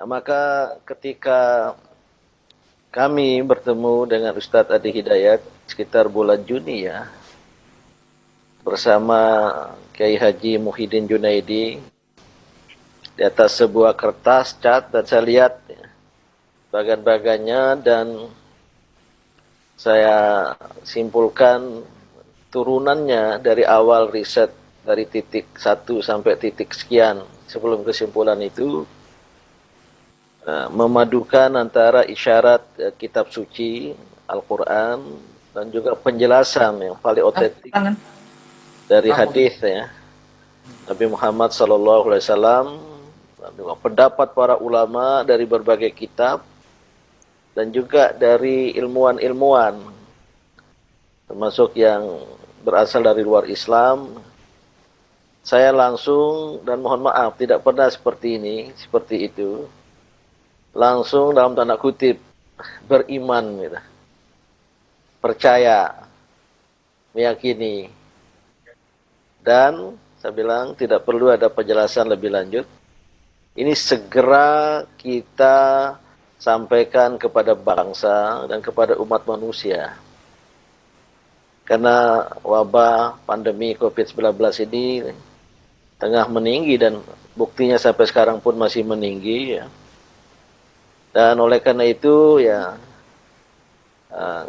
Maka ketika kami bertemu dengan Ustadz Adi Hidayat sekitar bulan Juni ya, bersama Kiai Haji Muhyiddin Junaidi di atas sebuah kertas cat, dan saya lihat ya, bagan-bagannya, dan saya simpulkan turunannya dari awal riset dari titik 1 sampai titik sekian. Sebelum kesimpulan itu memadukan antara isyarat kitab suci Al-Quran dan juga penjelasan yang paling otentik dari hadis ya Nabi Muhammad SAW, pendapat para ulama dari berbagai kitab, dan juga dari ilmuwan-ilmuwan termasuk yang berasal dari luar Islam. Saya langsung, dan mohon maaf tidak pernah seperti ini, seperti itu, langsung dalam tanda kutip beriman gitu. Percaya, meyakini, dan saya bilang tidak perlu ada penjelasan lebih lanjut. Ini segera kita sampaikan kepada bangsa dan kepada umat manusia. Karena wabah pandemi COVID-19 ini tengah meninggi, dan buktinya sampai sekarang pun masih meninggi ya. Dan oleh karena itu ya,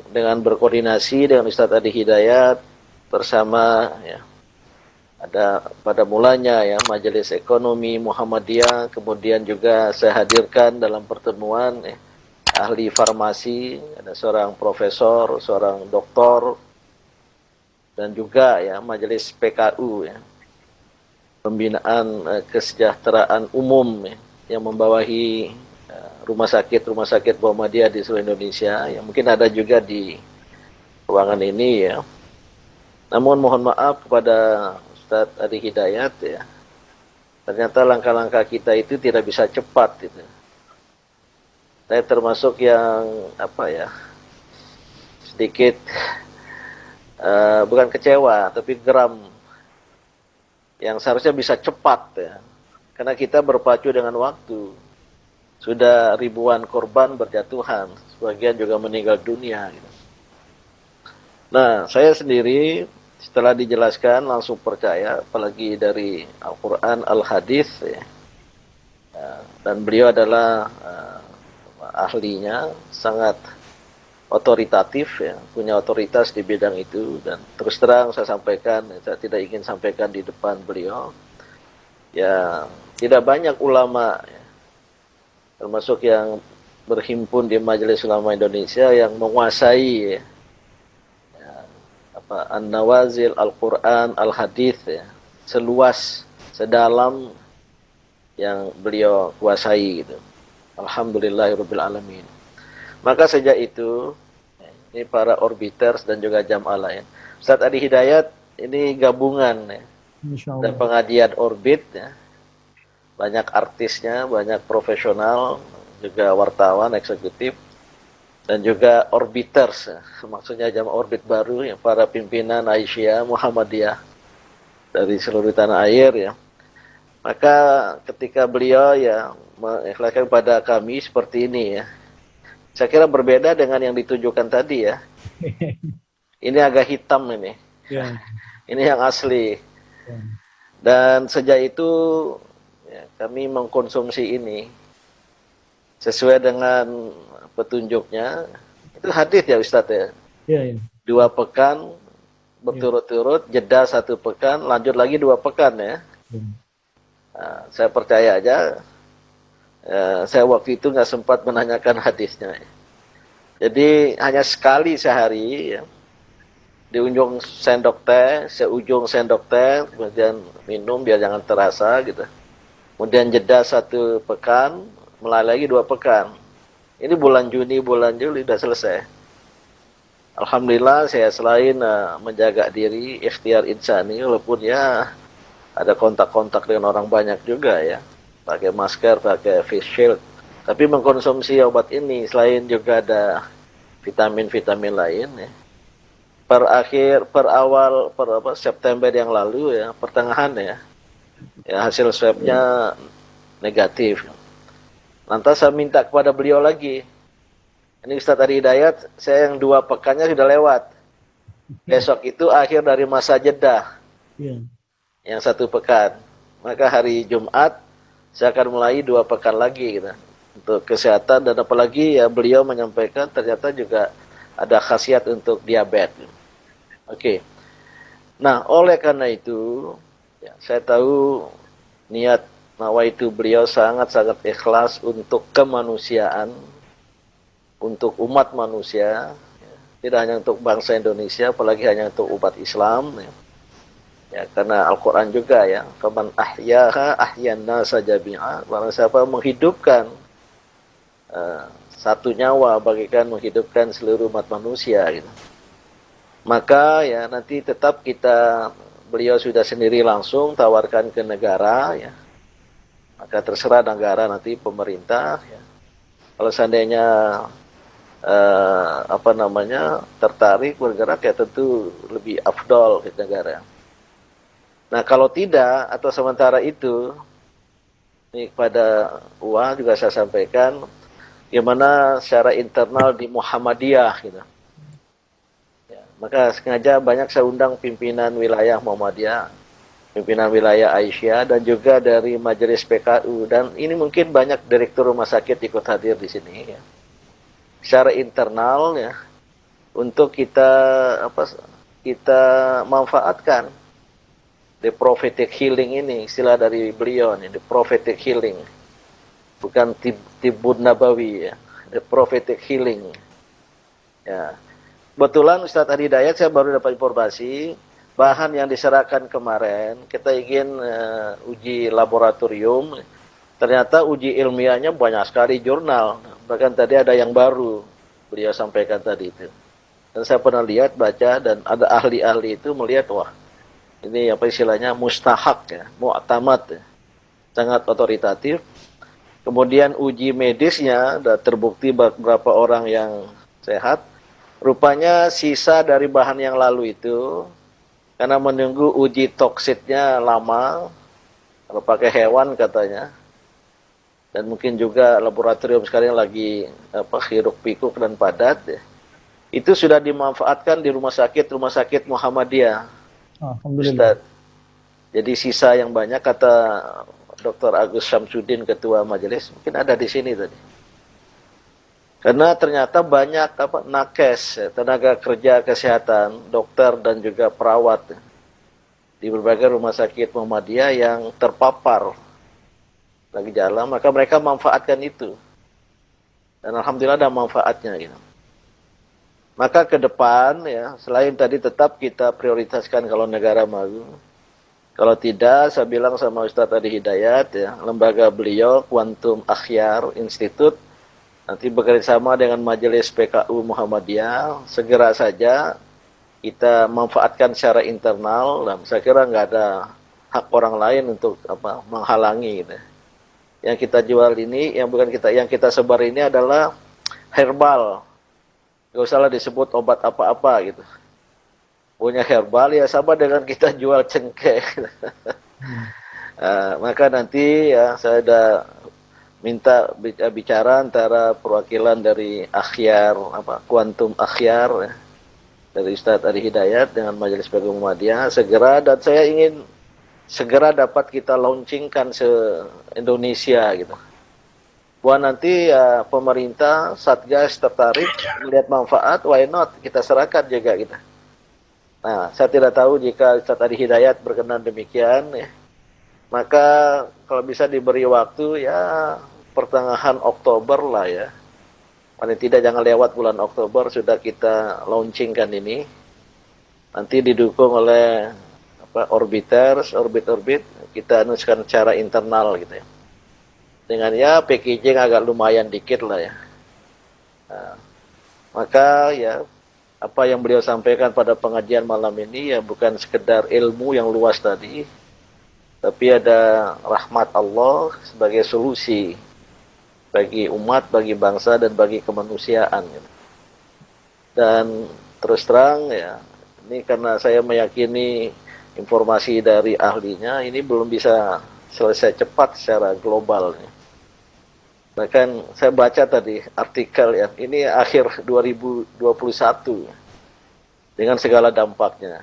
dengan berkoordinasi dengan Ustadz Adi Hidayat bersama ya, ada pada mulanya ya Majelis Ekonomi Muhammadiyah, kemudian juga saya hadirkan dalam pertemuan ahli farmasi, ada seorang profesor, seorang doktor, dan juga ya Majelis PKU ya, pembinaan kesejahteraan umum ya, yang membawahi rumah sakit Muhammadiyah di seluruh Indonesia, yang mungkin ada juga di ruangan ini ya. Namun mohon maaf kepada Ustadz Adi Hidayat ya, ternyata langkah-langkah kita itu tidak bisa cepat gitu. Saya termasuk yang sedikit bukan kecewa tapi geram, yang seharusnya bisa cepat ya, karena kita berpacu dengan waktu. Sudah ribuan korban berjatuhan, sebagian juga meninggal dunia gitu. Nah, saya sendiri setelah dijelaskan langsung percaya, apalagi dari Al-Quran, Al-Hadis ya. Dan beliau adalah ahlinya, sangat otoritatif ya, punya otoritas di bidang itu, dan terus terang saya sampaikan, saya tidak ingin sampaikan di depan beliau ya, tidak banyak ulama ya, termasuk yang berhimpun di Majelis Ulama Indonesia yang menguasai An-Nawazil Al-Quran Al-Hadis ya, seluas sedalam yang beliau kuasai gitu. Alhamdulillahirabbil alamin. Maka sejak itu ini para orbiters dan juga jamaah lain, Ustadz Adi Hidayat ini gabungan ya, dan pengajian orbit ya, banyak artisnya, banyak profesional, juga wartawan, eksekutif, dan juga orbiters ya, maksudnya jamaah orbit baru yang para pimpinan Aisyah Muhammadiyah dari seluruh tanah air ya. Maka ketika beliau ya mengikhlaskan pada kami seperti ini ya, saya kira berbeda dengan yang ditunjukkan tadi ya. Ini agak hitam ini. Yeah. Ini yang asli. Yeah. Dan sejak itu ya, kami mengkonsumsi ini sesuai dengan petunjuknya. Itu hadis ya Ustadz ya. Yeah, yeah. 2 pekan berturut-turut, jeda 1 pekan, lanjut lagi 2 pekan ya. Yeah. Nah, saya percaya aja. Saya waktu itu nggak sempat menanyakan hadisnya. Jadi hanya sekali sehari ya, di ujung sendok teh, seujung sendok teh, kemudian minum biar jangan terasa gitu. Kemudian jeda 1 pekan, mulai lagi 2 pekan. Ini bulan Juni, bulan Juli sudah selesai. Alhamdulillah saya selain menjaga diri, ikhtiar insani, walaupun ya ada kontak-kontak dengan orang banyak juga ya. Pakai masker, pakai face shield. Tapi mengkonsumsi obat ini selain juga ada vitamin-vitamin lain ya. Per awal September yang lalu ya, pertengahan ya hasil swabnya negatif. Lantas saya minta kepada beliau lagi. Ini Ustadz Adi Hidayat, saya yang 2 pekannya sudah lewat. Besok itu akhir dari masa jeda. Iya. Yang 1 pekan. Maka hari Jumat saya akan mulai 2 pekan lagi gitu. Untuk kesehatan, dan apalagi ya beliau menyampaikan ternyata juga ada khasiat untuk diabetes. Oke. Nah, oleh karena itu ya, saya tahu niat nawaitu beliau sangat-sangat ikhlas untuk kemanusiaan, untuk umat manusia, ya. Tidak hanya untuk bangsa Indonesia, apalagi hanya untuk umat Islam. Ya. Ya, karena Al-Quran juga ya, faman ahyaha ahyanna sajabi'a, barang siapa menghidupkan satu nyawa bagikan menghidupkan seluruh umat manusia gitu. Maka ya nanti tetap kita, beliau sudah sendiri langsung tawarkan ke negara ya. Maka terserah negara nanti pemerintah ya. Kalau seandainya tertarik bergerak ya tentu lebih afdol ke negara. Nah, kalau tidak atau sementara itu, ini kepada UA juga saya sampaikan gimana secara internal di Muhammadiyah gitu. Ya, maka sengaja banyak saya undang pimpinan wilayah Muhammadiyah, pimpinan wilayah Aisyah, dan juga dari Majelis PKU, dan ini mungkin banyak direktur rumah sakit ikut hadir di sini ya. Secara internal ya, untuk kita manfaatkan the prophetic healing ini, istilah dari beliau nih, the prophetic healing, bukan tibun nabawi ya, the prophetic healing ya. Kebetulan Ustadz Adi Hidayat saya baru dapat informasi bahan yang diserahkan kemarin kita ingin uji laboratorium, ternyata uji ilmiahnya banyak sekali jurnal, bahkan tadi ada yang baru beliau sampaikan tadi itu, dan saya pernah lihat baca, dan ada ahli-ahli itu melihat wah ini apa istilahnya mustahak ya, mu'tamad ya, sangat otoritatif. Kemudian uji medisnya sudah terbukti beberapa orang yang sehat. Rupanya sisa dari bahan yang lalu itu karena menunggu uji toksiknya lama, kalau pakai hewan katanya, dan mungkin juga laboratorium sekarang lagi hiruk pikuk dan padat ya, itu sudah dimanfaatkan di rumah sakit Muhammadiyah. Alhamdulillah. Ustadz. Jadi sisa yang banyak, kata Dr. Agus Syamsuddin, ketua majelis, mungkin ada di sini tadi. Karena ternyata banyak nakes, tenaga kerja kesehatan, dokter dan juga perawat di berbagai rumah sakit Muhammadiyah yang terpapar lagi jalan, maka mereka manfaatkan itu. Dan alhamdulillah ada manfaatnya gitu. Maka ke depan ya, selain tadi tetap kita prioritaskan kalau negara maju. Kalau tidak, saya bilang sama Ustadz Adi Hidayat ya, lembaga beliau Quantum Akhyar Institute nanti bekerjasama dengan Majelis PKU Muhammadiyah, segera saja kita manfaatkan secara internal, dan saya kira nggak ada hak orang lain untuk menghalangi gitu. Yang kita jual ini, yang kita sebar ini adalah herbal, nggak usahlah disebut obat apa-apa gitu. Punya herbal ya sama dengan kita jual cengkeh. Maka nanti ya saya sudah minta bicara antara perwakilan dari Akhyar, Quantum Akhyar ya, dari Ustadz Adi Hidayat dengan Majelis PKU Muhammadiyah segera, dan saya ingin segera dapat kita launchingkan se-Indonesia gitu. Buat nanti ya pemerintah, Satgas tertarik melihat manfaat, why not kita serahkan juga kita. Nah, saya tidak tahu jika Ustadz Adi Hidayat berkenan demikian ya. Maka kalau bisa diberi waktu ya pertengahan Oktober lah ya. Paling tidak jangan lewat bulan Oktober sudah kita launchingkan ini. Nanti didukung oleh orbiters, orbit kita anunskan secara internal gitu ya. Dengan ya packaging agak lumayan dikit lah ya. Nah, maka ya apa yang beliau sampaikan pada pengajian malam ini ya bukan sekedar ilmu yang luas tadi, tapi ada rahmat Allah sebagai solusi bagi umat, bagi bangsa, dan bagi kemanusiaan. Dan terus terang ya, ini karena saya meyakini informasi dari ahlinya, ini belum bisa selesai cepat secara global. Bahkan saya baca tadi artikel ya, ini akhir 2021 dengan segala dampaknya.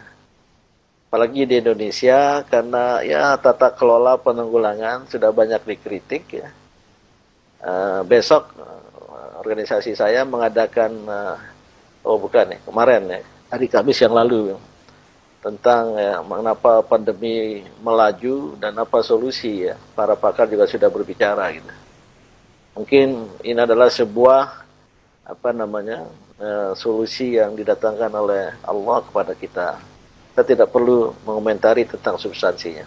Apalagi di Indonesia karena ya tata kelola penanggulangan sudah banyak dikritik ya. Besok organisasi saya mengadakan kemarin ya, hari Kamis yang lalu tentang ya, mengapa pandemi melaju dan apa solusi ya. Para pakar juga sudah berbicara gitu. Mungkin ini adalah sebuah solusi yang didatangkan oleh Allah kepada kita. Kita tidak perlu mengomentari tentang substansinya.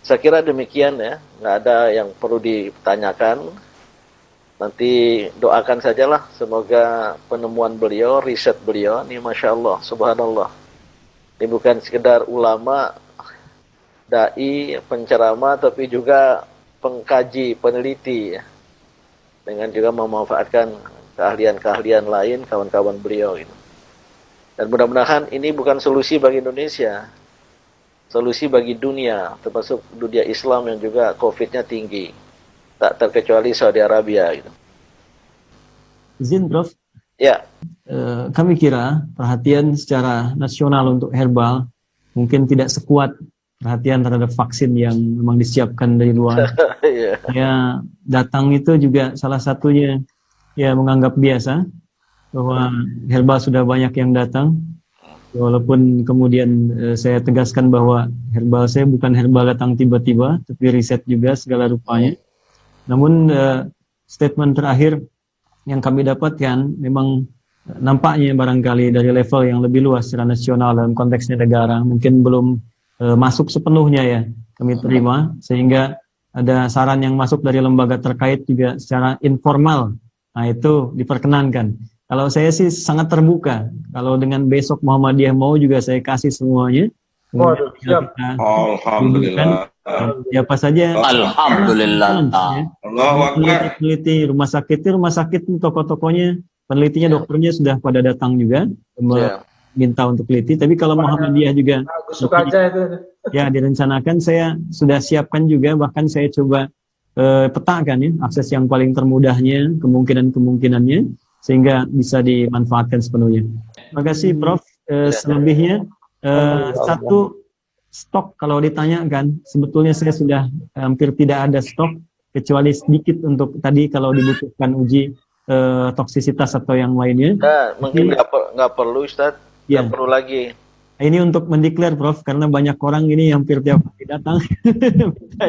Saya kira demikian ya, nggak ada yang perlu ditanyakan. Nanti doakan sajalah, semoga penemuan beliau, riset beliau, ini Masya Allah, Subhanallah. Ini bukan sekedar ulama, dai, penceramah, tapi juga pengkaji, peneliti ya. Dengan juga memanfaatkan keahlian-keahlian lain kawan-kawan beliau gitu. Dan mudah-mudahan ini bukan solusi bagi Indonesia, solusi bagi dunia, termasuk dunia Islam yang juga COVID-nya tinggi, tak terkecuali Saudi Arabia gitu. Izin Prof. Ya. Kami kira perhatian secara nasional untuk herbal mungkin tidak sekuat perhatian terhadap vaksin yang memang disiapkan dari luar. Ya, datang itu juga salah satunya ya menganggap biasa bahwa herbal sudah banyak yang datang. Walaupun kemudian saya tegaskan bahwa herbal saya bukan herbal datang tiba-tiba, tapi riset juga segala rupanya. Namun statement terakhir yang kami dapatkan memang nampaknya barangkali dari level yang lebih luas secara nasional dalam konteksnya negara mungkin belum masuk sepenuhnya ya kami terima, sehingga ada saran yang masuk dari lembaga terkait juga secara informal. Nah itu diperkenankan. Kalau saya sih sangat terbuka. Kalau dengan besok Muhammadiyah mau juga saya kasih semuanya. Waduh, siap. Alhamdulillah. Siapa saja. Alhamdulillah. Peneliti rumah sakit, toko-tokonya, penelitinya, dokternya sudah pada datang juga minta untuk teliti. Tapi kalau Muhammadiyah juga ya direncanakan, saya sudah siapkan juga, bahkan saya coba petakan ya akses yang paling termudahnya, kemungkinannya sehingga bisa dimanfaatkan sepenuhnya. Terima kasih Prof. Selebihnya satu stok kalau ditanyakan, sebetulnya saya sudah hampir tidak ada stok kecuali sedikit untuk tadi kalau dibutuhkan uji toksisitas atau yang lainnya. Mungkin nggak perlu Ustaz, nggak perlu lagi. Ini untuk mendeklar Prof, karena banyak orang ini hampir tiap hari datang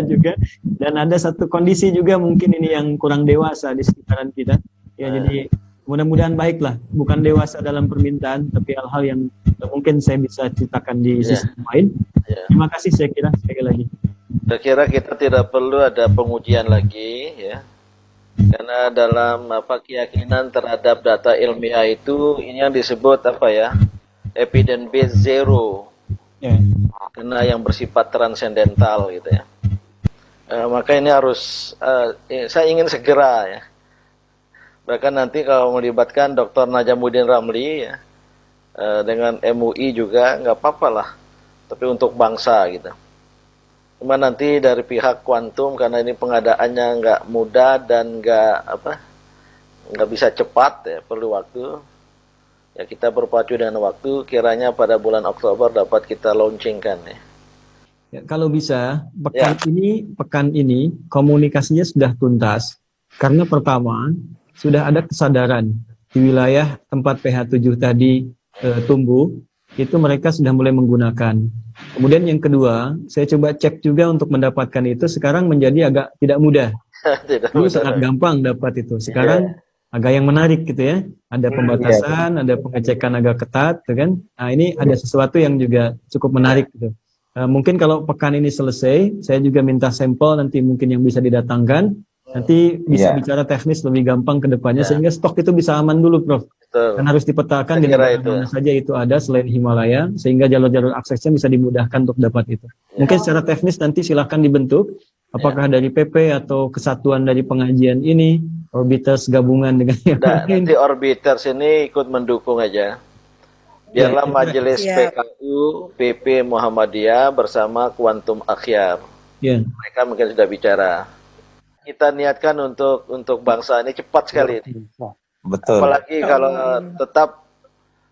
juga, dan ada satu kondisi juga mungkin ini yang kurang dewasa di sekitaran kita. Ya jadi mudah-mudahan baiklah, bukan dewasa dalam permintaan, tapi hal-hal yang mungkin saya bisa ceritakan di sisi lain. Terima kasih saya kira sekali lagi. Saya kira kita tidak perlu ada pengujian lagi ya. Karena dalam keyakinan terhadap data ilmiah itu ini yang disebut evidence base zero. Karena yang bersifat transendental gitu ya. Maka ini harus saya ingin segera ya. Bahkan nanti kalau melibatkan Dr. Najamuddin Ramli ya, dengan MUI juga nggak apa-apa lah. Tapi untuk bangsa gitu. Cuma nanti dari pihak kuantum karena ini pengadaannya nggak mudah dan nggak bisa cepat ya, perlu waktu. Ya kita berpacu dengan waktu, kiranya pada bulan Oktober dapat kita launchingkan ya. Ya, kalau bisa pekan ini komunikasinya sudah tuntas karena pertama sudah ada kesadaran di wilayah tempat PH7 tadi tumbuh, itu mereka sudah mulai menggunakan. Kemudian yang kedua, saya coba cek juga untuk mendapatkan itu sekarang menjadi agak tidak mudah. Dulu sangat gampang dapat itu. Sekarang agak yang menarik gitu ya. Ada pembatasan, ada pengecekan agak ketat, gitu kan. Nah ini ada sesuatu yang juga cukup menarik gitu. Mungkin kalau pekan ini selesai, saya juga minta sampel nanti mungkin yang bisa didatangkan. Nanti bisa bicara teknis lebih gampang ke depannya sehingga stok itu bisa aman dulu Prof. Dan harus dipetakan di mana saja itu ada selain Himalaya sehingga jalur-jalur aksesnya bisa dimudahkan untuk dapat itu. Mungkin secara teknis nanti silahkan dibentuk apakah dari PP atau kesatuan dari pengajian ini, Orbiters gabungan dengan yang lain. Nanti Orbiters ini ikut mendukung aja. Biarlah Majelis PKU, PP Muhammadiyah bersama Kuantum Akhyar. Mereka mungkin sudah bicara. kita niatkan untuk bangsa ini cepat sekali. Betul. Apalagi kalau tetap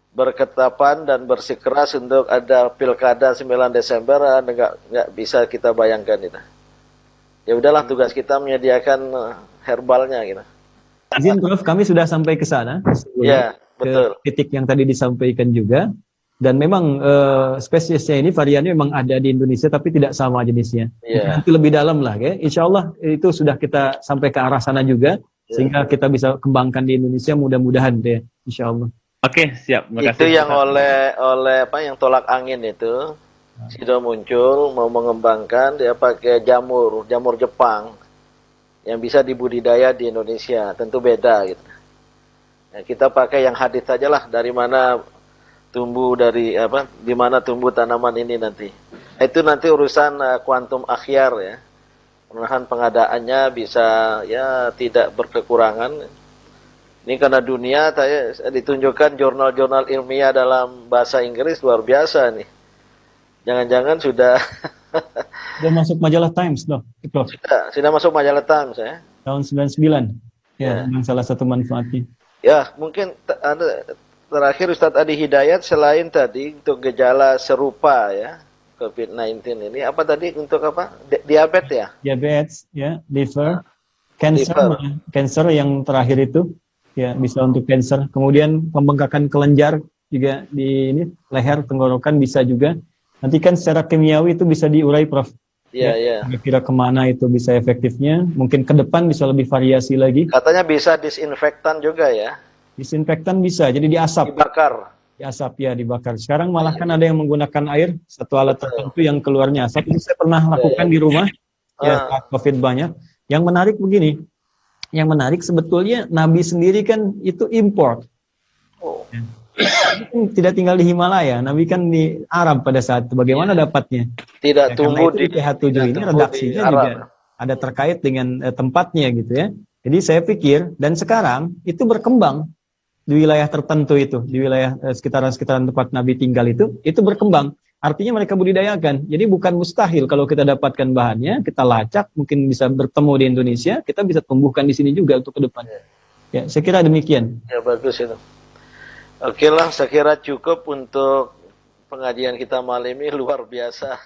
berketapan dan bersikeras untuk ada pilkada 9 Desember, nggak bisa kita bayangkan itu. Ya udahlah, tugas kita menyediakan herbalnya gitu. Izin Prof, kami sudah sampai ke sana. Ya, betul. Ke titik yang tadi disampaikan juga. Dan memang spesiesnya ini variannya memang ada di Indonesia tapi tidak sama jenisnya. Nanti lebih dalam lah ya. Insya Allah itu sudah kita sampai ke arah sana juga sehingga kita bisa kembangkan di Indonesia mudah-mudahan deh. Insya Allah. Oke, siap. Makasih. Itu yang oleh apa yang tolak angin itu sudah muncul mau mengembangkan, dia pakai jamur Jepang yang bisa dibudidaya di Indonesia. Tentu beda gitu. Nah, kita pakai yang hadis saja lah, dari mana tumbuh, dari apa, di mana tumbuh tanaman ini nanti. Itu nanti urusan kuantum akhyar ya. Mudah-mudahan pengadaannya bisa ya tidak berkekurangan. Ini karena dunia saya ditunjukkan jurnal-jurnal ilmiah dalam bahasa Inggris luar biasa nih. Jangan-jangan sudah masuk majalah Times loh. Sudah masuk majalah Times ya. Tahun 99. Ya, memang salah satu manfaatnya. Ya, mungkin terakhir Ustadz Adi Hidayat, selain tadi untuk gejala serupa ya COVID-19 ini, apa tadi untuk apa? Diabetes ya? Diabetes ya, liver, cancer yang terakhir itu ya bisa untuk cancer. Kemudian pembengkakan kelenjar juga di ini leher, tenggorokan bisa juga. Nanti kan secara kimiawi itu bisa diurai Prof. Iya. Kira-kira kemana itu bisa efektifnya? Mungkin ke depan bisa lebih variasi lagi. Katanya bisa disinfektan juga ya? Disinfektan bisa, jadi diasap. Dibakar. Diasap ya, dibakar. Sekarang malah kan ada yang menggunakan air, satu alat tertentu yang keluarnya asap. Itu saya pernah lakukan di rumah, ya COVID banyak. Yang menarik begini, yang menarik sebetulnya Nabi sendiri kan itu import. Tidak tinggal di Himalaya, Nabi kan di Arab pada saat itu. Bagaimana dapatnya? Tidak tumbuh di PH7 ini redaksinya juga ada terkait dengan tempatnya gitu ya. Jadi saya pikir, dan sekarang itu berkembang di wilayah tertentu itu, di wilayah sekitaran tempat Nabi tinggal itu berkembang. Artinya mereka budidayakan. Jadi bukan mustahil kalau kita dapatkan bahannya, kita lacak, mungkin bisa bertemu di Indonesia, kita bisa tumbuhkan di sini juga untuk ke depan. Ya, saya kira demikian. Ya, bagus itu. Oke lah, saya kira cukup untuk pengajian kita malam ini, luar biasa.